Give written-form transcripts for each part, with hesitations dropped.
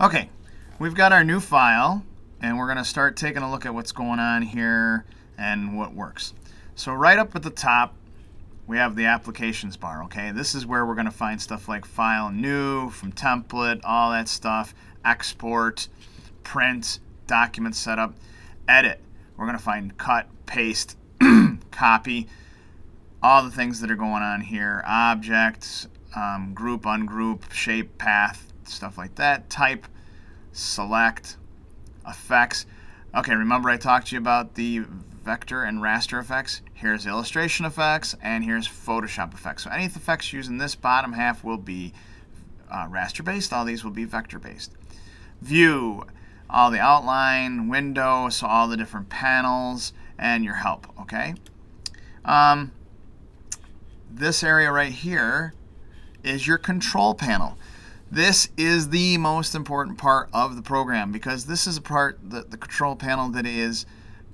Okay, we've got our new file, and we're going to start taking a look at what's going on here and what works. So right up at the top, we have the applications bar. Okay, this is where we're going to find stuff like file new, from template, all that stuff, export, print, document setup, edit. We're going to find cut, paste, copy, all the things that are going on here, objects, group, ungroup, shape, path, stuff like that, type, select, effects. Okay, remember I talked to you about the vector and raster effects? Here's illustration effects, and here's Photoshop effects. So any effects used in this bottom half will be raster based, all these will be vector based. View, all the outline, window, so all the different panels, and your help, okay? This area right here is your control panel. This is the most important part of the program because this is a part, the control panel, that is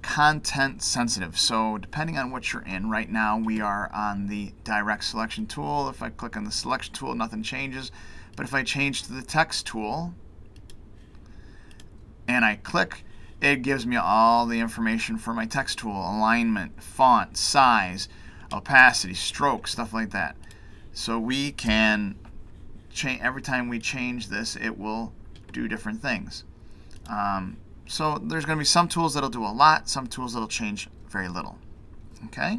content sensitive. So depending on what you're in, right now we are on the direct selection tool. If I click on the selection tool, nothing changes. But if I change to the text tool and I click, it gives me all the information for my text tool: alignment, font, size, opacity, stroke, stuff like that. So we can change, every time we change this, it will do different things. So there's going to be some tools that'll do a lot, some tools that'll change very little. Okay.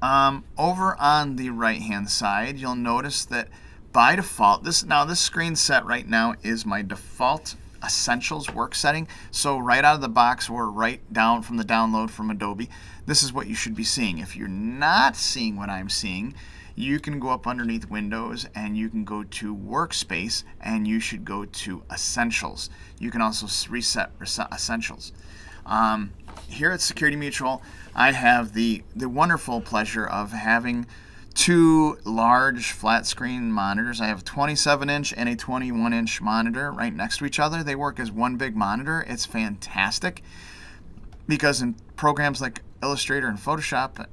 Over on the right hand side, you'll notice that by default, this screen set right now is my default Essentials work setting. So right out of the box, or right down from the download from Adobe, this is what you should be seeing. If you're not seeing what I'm seeing, you can go up underneath Windows and you can go to Workspace and you should go to Essentials. You can also reset Essentials. Here at Security Mutual, I have the wonderful pleasure of having two large flat screen monitors. I have a 27-inch and a 21-inch monitor right next to each other. They work as one big monitor. It's fantastic because in programs like Illustrator and Photoshop,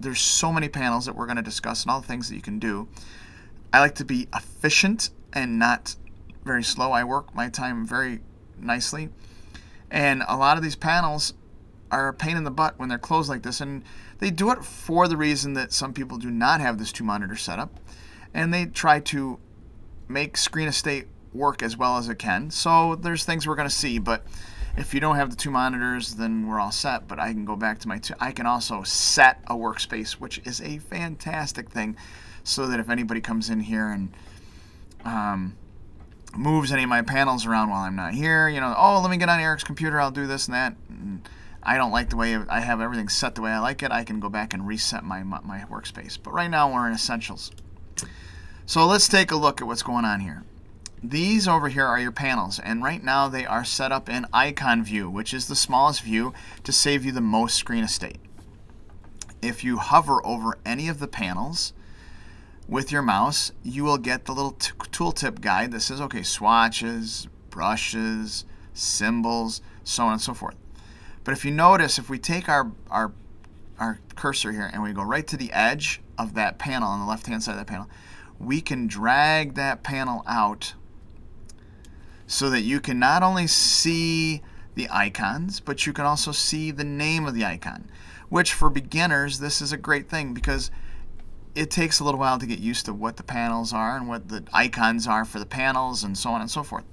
there's so many panels that we're going to discuss and all the things that you can do. I like to be efficient and not very slow. I work my time very nicely. And a lot of these panels are a pain in the butt when they're closed like this, and they do it for the reason that some people do not have this two monitor setup, and they try to make screen estate work as well as it can. So there's things we're going to see, but if you don't have the two monitors, then we're all set. But I can go back to my two. I can also set a workspace, which is a fantastic thing, so that if anybody comes in here and moves any of my panels around while I'm not here, you know, oh, let me get on Eric's computer, I'll do this and that. And I don't like the way I have everything set the way I like it. I can go back and reset my workspace. But right now we're in Essentials. So let's take a look at what's going on here. These over here are your panels, and right now they are set up in icon view, which is the smallest view to save you the most screen estate. If you hover over any of the panels with your mouse, you will get the little tooltip guide that says, okay, swatches, brushes, symbols, so on and so forth. But if you notice, if we take our cursor here and we go right to the edge of that panel on the left-hand side of that panel, we can drag that panel out so that you can not only see the icons, but you can also see the name of the icon, which for beginners, this is a great thing because it takes a little while to get used to what the panels are and what the icons are for the panels and so on and so forth.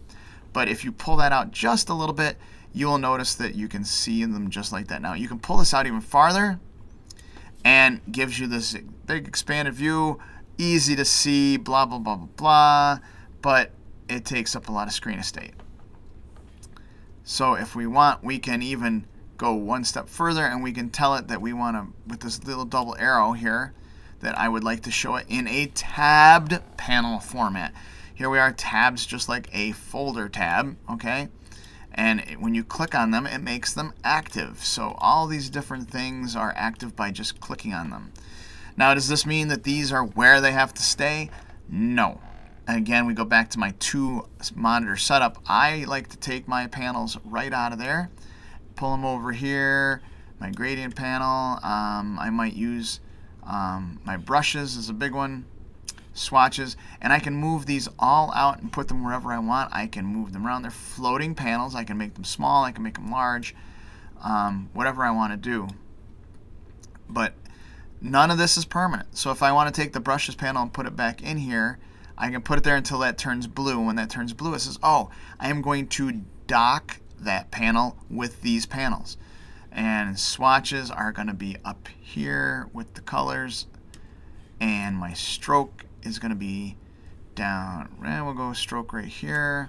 But if you pull that out just a little bit, you will notice that you can see them just like that. Now you can pull this out even farther and gives you this big expanded view, easy to see, blah, blah, blah, blah, blah, but it takes up a lot of screen estate. So if we want, we can even go one step further and we can tell it that we want to, with this little double arrow here, that I would like to show it in a tabbed panel format. Here we are, tabs just like a folder tab, okay? And when you click on them, it makes them active. So all these different things are active by just clicking on them. Now, does this mean that these are where they have to stay? No. Again, we go back to my two monitor setup. I like to take my panels right out of there, pull them over here, my gradient panel. I might use my brushes is a big one. swatches, and I can move these all out and put them wherever I want. I can move them around. They're floating panels. I can make them small. I can make them large, whatever I want to do. But none of this is permanent. So if I want to take the brushes panel and put it back in here, I can put it there until that turns blue. When that turns blue, it says, oh, I am going to dock that panel with these panels. And swatches are going to be up here with the colors, and my stroke is going to be down. And we'll go stroke right here,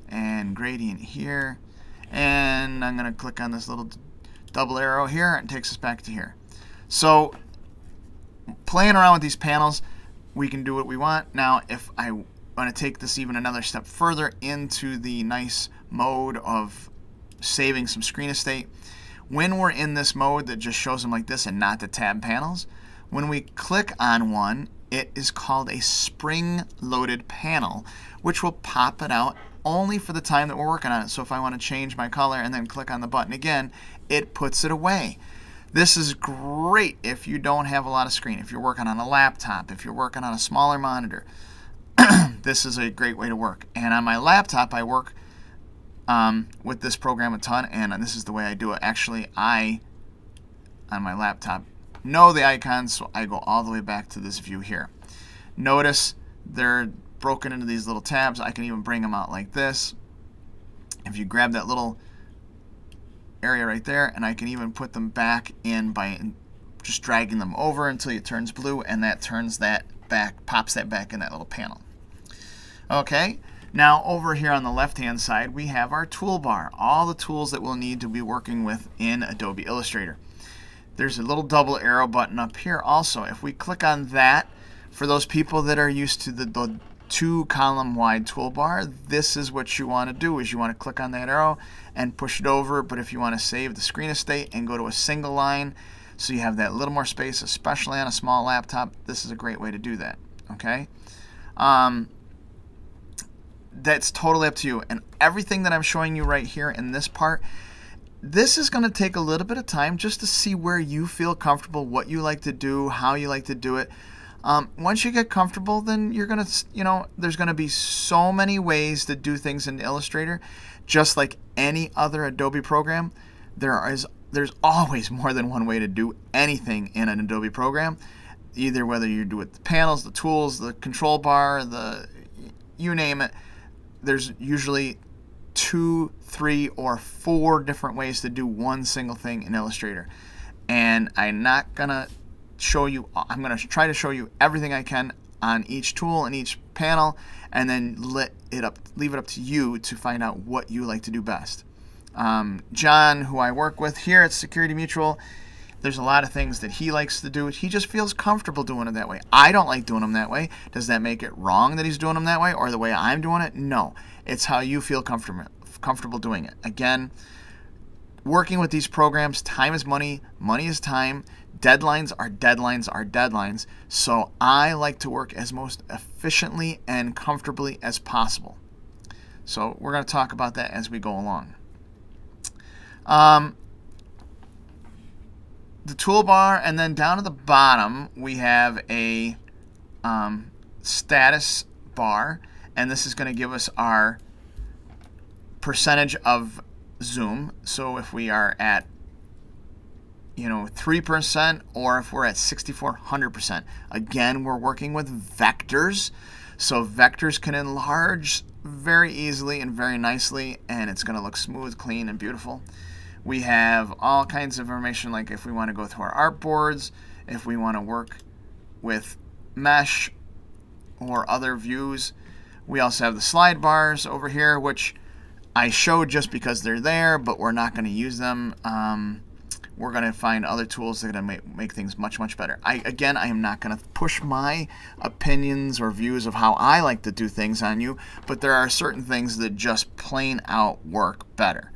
and gradient here, and I'm going to click on this little double arrow here, and it takes us back to here. So playing around with these panels, we can do what we want. Now, if I want to take this even another step further into the nice mode of saving some screen estate, when we're in this mode that just shows them like this and not the tab panels, when we click on one, it is called a spring-loaded panel, which will pop it out only for the time that we're working on it. So if I want to change my color and then click on the button again, it puts it away. This is great if you don't have a lot of screen, if you're working on a laptop, if you're working on a smaller monitor. This is a great way to work. And on my laptop, I work with this program a ton, and this is the way I do it. Actually, on my laptop, know the icons, so I go all the way back to this view here. Notice they're broken into these little tabs. I can even bring them out like this. If you grab that little area right there, and I can even put them back in by just dragging them over until it turns blue, and that turns that back, pops that back in that little panel. Okay. Now over here on the left hand side, we have our toolbar, all the tools that we'll need to be working with in Adobe Illustrator. There's a little double arrow button up here also. If we click on that, for those people that are used to the 2-column wide toolbar, this is what you want to do, is you want to click on that arrow and push it over. But if you want to save the screen estate and go to a single line so you have that little more space, especially on a small laptop, this is a great way to do that. Okay. That's totally up to you. And everything that I'm showing you right here in this part, this is going to take a little bit of time just to see where you feel comfortable, what you like to do, how you like to do it. Once you get comfortable, then you're going to, there's going to be so many ways to do things in Illustrator. Just like any other Adobe program, there's always more than one way to do anything in an Adobe program. Either whether you do it with the panels, the tools, the control bar, you name it. There's usually 2, 3, or 4 different ways to do one single thing in Illustrator. And I'm not going to show you, I'm going to try to show you everything I can on each tool and each panel, and then leave it up to you to find out what you like to do best. John, who I work with here at Security Mutual, there's a lot of things that he likes to do. He just feels comfortable doing it that way. I don't like doing them that way. Does that make it wrong that he's doing them that way, or the way I'm doing it? No. It's how you feel comfortable doing it. Again, working with these programs, time is money, money is time, deadlines are deadlines. So I like to work as most efficiently and comfortably as possible. So we're going to talk about that as we go along. The toolbar, and then down at the bottom we have a status bar, and this is going to give us our percentage of zoom. So if we are at 3%, or if we're at 6400%. Again, we're working with vectors, so vectors can enlarge very easily and very nicely, and it's going to look smooth, clean, and beautiful. We have all kinds of information, like if we want to go through our artboards, if we want to work with mesh or other views. We also have the slide bars over here, which I showed just because they're there, but we're not going to use them. We're going to find other tools that are going to make things much, much better. Again, I am not going to push my opinions or views of how I like to do things on you, but there are certain things that just plain out work better.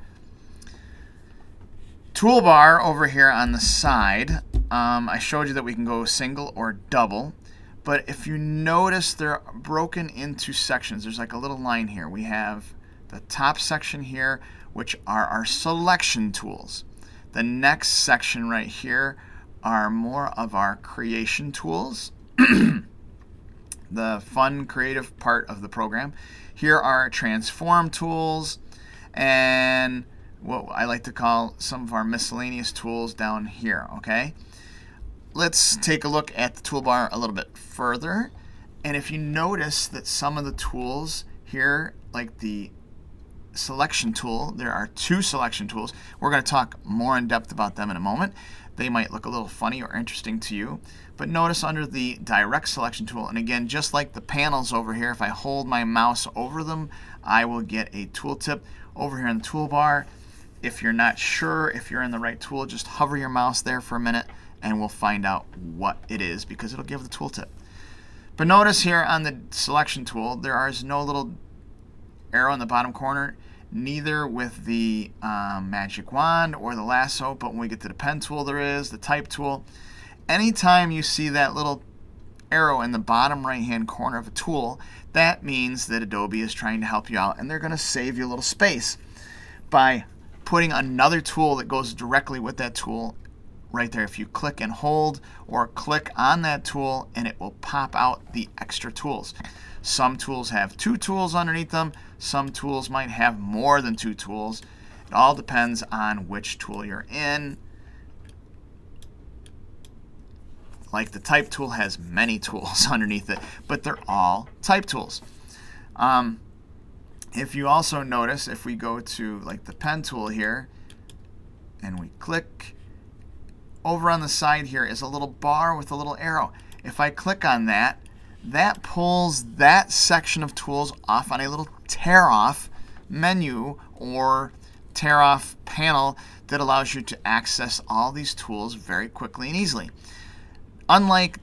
Toolbar over here on the side, I showed you that we can go single or double, but if you notice, they're broken into sections. There's like a little line here. We have the top section here, which are our selection tools. The next section right here are more of our creation tools. the fun, creative part of the program. Here are transform tools and what I like to call some of our miscellaneous tools down here, okay? Let's take a look at the toolbar a little bit further. And if you notice that some of the tools here, like the selection tool, there are 2 selection tools. We're going to talk more in depth about them in a moment. They might look a little funny or interesting to you. But notice under the direct selection tool, and again, just like the panels over here, if I hold my mouse over them, I will get a tooltip. Over here in the toolbar, if you're not sure if you're in the right tool, just hover your mouse there for a minute and we'll find out what it is, because it'll give the tooltip. But notice here on the selection tool, there is no little arrow in the bottom corner, neither with the magic wand or the lasso, but when we get to the pen tool there is, the type tool. Anytime you see that little arrow in the bottom right hand corner of a tool, that means that Adobe is trying to help you out, and they're going to save you a little space by putting another tool that goes directly with that tool right there. If you click and hold or click on that tool, and it will pop out the extra tools. Some tools have 2 tools underneath them. Some tools might have more than 2 tools. It all depends on which tool you're in. Like the type tool has many tools underneath it, but they're all type tools. If you also notice, if we go to like the pen tool here and we click, over on the side here is a little bar with a little arrow. If I click on that, that pulls that section of tools off on a little tear off menu or tear off panel that allows you to access all these tools very quickly and easily. Unlike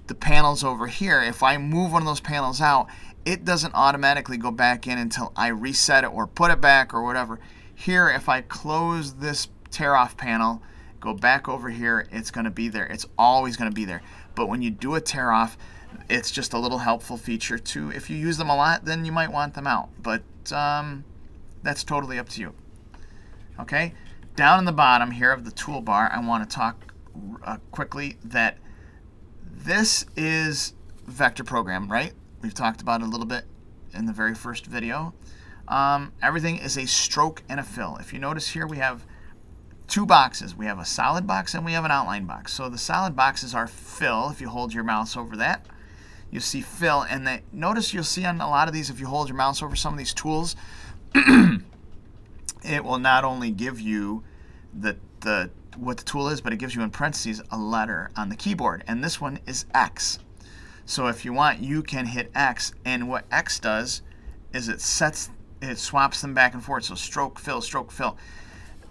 the panels over here, if I move one of those panels out, it doesn't automatically go back in until I reset it or put it back or whatever. Here, if I close this tear off panel, go back over here, it's going to be there. It's always going to be there. But when you do a tear off, it's just a little helpful feature too. If you use them a lot, then you might want them out. But that's totally up to you. Okay, down in the bottom here of the toolbar, I want to talk quickly that this is vector program, right? We've talked about it a little bit in the very first video. Everything is a stroke and a fill. If you notice here, we have 2 boxes. We have a solid box and we have an outline box. So the solid boxes are fill. If you hold your mouse over that, you see fill. And notice you'll see on a lot of these, if you hold your mouse over some of these tools, it will not only give you what the tool is, but it gives you in parentheses a letter on the keyboard. And this one is X. So if you want, you can hit X. And what X does is it swaps them back and forth. So stroke, fill, stroke, fill.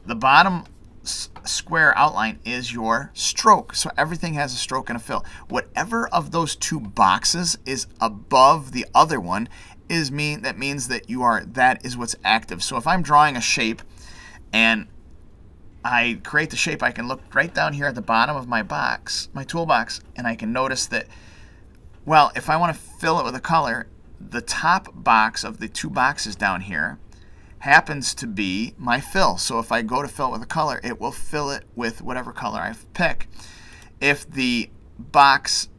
The bottom square outline is your stroke. So everything has a stroke and a fill. Whatever of those 2 boxes is above the other one that means that that is what's active. So if I'm drawing a shape and I create the shape, I can look right down here at the bottom of my box, my toolbox, and I can notice that, well, if I want to fill it with a color, the top box of the 2 boxes down here happens to be my fill. So if I go to fill it with a color, it will fill it with whatever color I pick. If the box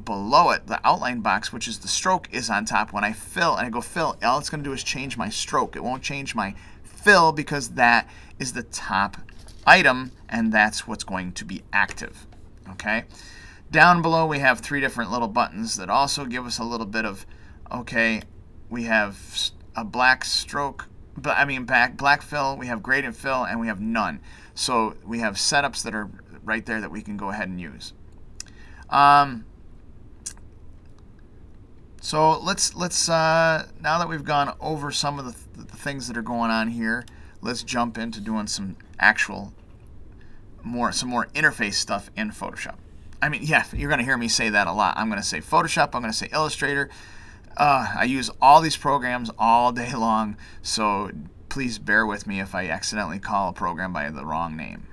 below it, the outline box, which is the stroke, is on top, when I fill and I go fill, all it's going to do is change my stroke. It won't change my fill because that is the top item and that's what's going to be active. Okay. Down below we have 3 different little buttons that also give us a little bit of, okay, we have a black stroke, black fill, we have gradient fill, and we have none. So we have setups that are right there that we can go ahead and use. So let's now that we've gone over some of the things that are going on here, let's jump into doing some more interface stuff in Photoshop. I mean, yeah, you're going to hear me say that a lot. I'm going to say Photoshop, I'm going to say Illustrator. I use all these programs all day long, so please bear with me if I accidentally call a program by the wrong name.